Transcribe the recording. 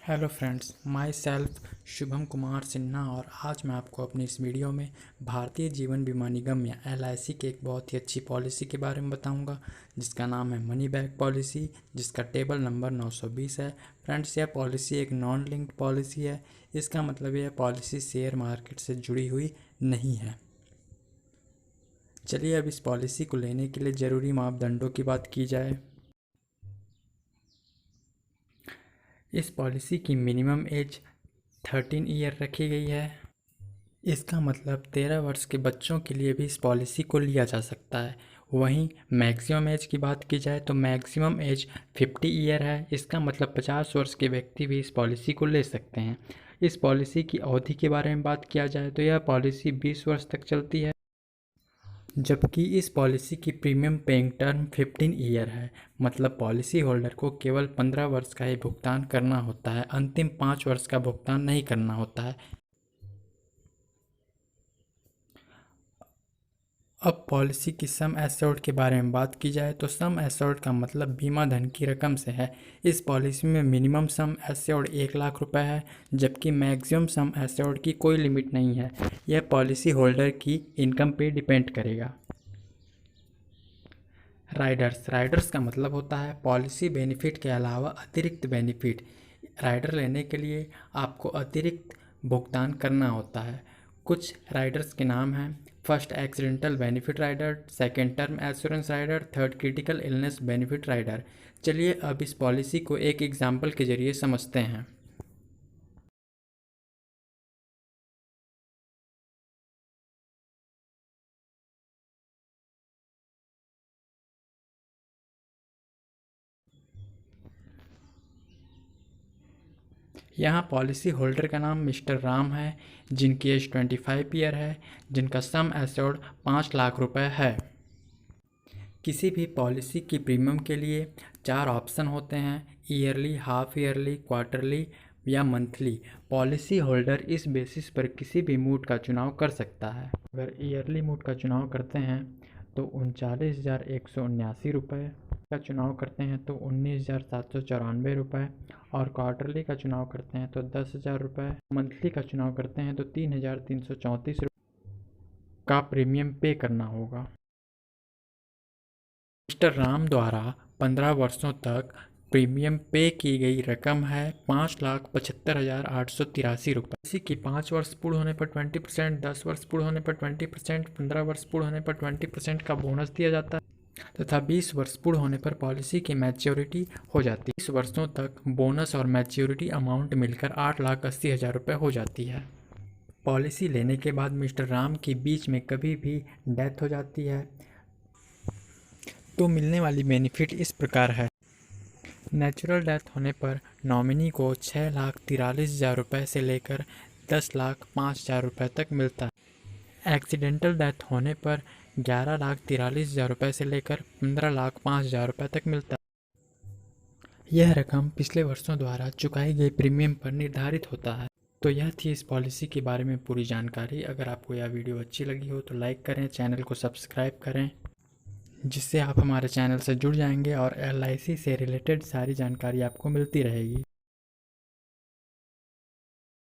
Hello friends, my self Shubham Kumar Sinha और आज मैं आपको अपनी इस वीडियो में भारतीय जीवन बीमा निगम या एलआईसी की एक बहुत ही अच्छी पॉलिसी के बारे में बताऊंगा जिसका नाम है मनी बैक पॉलिसी, जिसका टेबल नंबर 920 है। फ्रेंड्स, यह पॉलिसी एक नॉन लिंक्ड पॉलिसी है। इसका मतलब यह पॉलिसी शेयर मार्केट से जुड़ी हुई नहीं है। चलिए अब इस पॉलिसी को लेने के लिए ज़रूरी मापदंडों की बात की जाए। इस पॉलिसी की मिनिमम एज 13 ईयर रखी गई है। इसका मतलब 13 वर्ष के बच्चों के लिए भी इस पॉलिसी को लिया जा सकता है। वहीं मैक्सिमम एज की बात की जाए तो मैक्सिमम एज 50 ईयर है। इसका मतलब 50 वर्ष के व्यक्ति भी इस पॉलिसी को ले सकते हैं। इस पॉलिसी की अवधि के बारे में बात किया जाए तो यह पॉलिसी 20 वर्ष तक चलती है, जबकि इस पॉलिसी की प्रीमियम पेइंग टर्म 15 ईयर है। मतलब पॉलिसी होल्डर को केवल 15 वर्ष का ही भुगतान करना होता है, अंतिम 5 वर्ष का भुगतान नहीं करना होता है। अब पॉलिसी की सम एश्योर्ड के बारे में बात की जाए तो सम एश्योर्ड का मतलब बीमा धन की रकम से है। इस पॉलिसी में मिनिमम सम एश्योर्ड 1 लाख रुपए है, जबकि मैक्सिमम सम एश्योर्ड की कोई लिमिट नहीं है। यह पॉलिसी होल्डर की इनकम पे डिपेंड करेगा। राइडर्स का मतलब होता है पॉलिसी बेनिफिट के अलावा अतिरिक्त बेनिफिट। राइडर लेने के लिए आपको अतिरिक्त भुगतान करना होता है। कुछ राइडर्स के नाम हैं: first accidental benefit rider, second term assurance rider, third critical illness benefit rider. चलिए अब इस पॉलिसी को एक एग्जाम्पल के जरिए समझते हैं। यहाँ पॉलिसी होल्डर का नाम मिस्टर राम है, जिनकी एज 25 ईयर है, जिनका सम एश्योर्ड 5 लाख रुपए है। किसी भी पॉलिसी की प्रीमियम के लिए 4 ऑप्शन होते हैं: ईयरली, हाफ ईयरली, क्वार्टरली या मंथली। पॉलिसी होल्डर इस बेसिस पर किसी भी मूड का चुनाव कर सकता है। अगर ईयरली मूड का चुनाव करते हैं तो 39,179 रुपये का चुनाव करते हैं तो 19,794 रुपये, और क्वार्टरली का चुनाव करते हैं तो 10,000 रुपये, मंथली का चुनाव करते हैं तो 3,334 रुपये का प्रीमियम पे करना होगा। मिस्टर राम द्वारा 15 वर्षों तक प्रीमियम पे की गई रकम है 5,75,883 रुपये। इसी की 5 वर्ष पूर्ण होने पर 20%, 10 वर्ष पूर्ण होने पर 20%, 15 वर्ष पूर्ण होने पर 20% का बोनस दिया जाता है तथा 20 वर्ष पूर्ण होने पर पॉलिसी की मैच्योरिटी हो जाती है। 20 वर्षों तक बोनस और मैच्योरिटी अमाउंट मिलकर 8,80,000 रुपये हो जाती है। पॉलिसी लेने के बाद मिस्टर राम की बीच में कभी भी डेथ हो जाती है तो मिलने वाली बेनिफिट इस प्रकार है: नेचुरल डेथ होने पर नॉमिनी को 6,43,000 रुपये से लेकर 10,05,000 रुपये तक मिलता है। एक्सीडेंटल डेथ होने पर 11,43,000 रुपये से लेकर 15,05,000 रुपये तक मिलता है। यह रकम पिछले वर्षों द्वारा चुकाई गई प्रीमियम पर निर्धारित होता है। तो यह थी इस पॉलिसी के बारे में पूरी जानकारी। अगर आपको यह वीडियो अच्छी लगी हो तो लाइक करें, चैनल को सब्सक्राइब करें, जिससे आप हमारे चैनल से जुड़ जाएंगे और एलआईसी से रिलेटेड सारी जानकारी आपको मिलती रहेगी।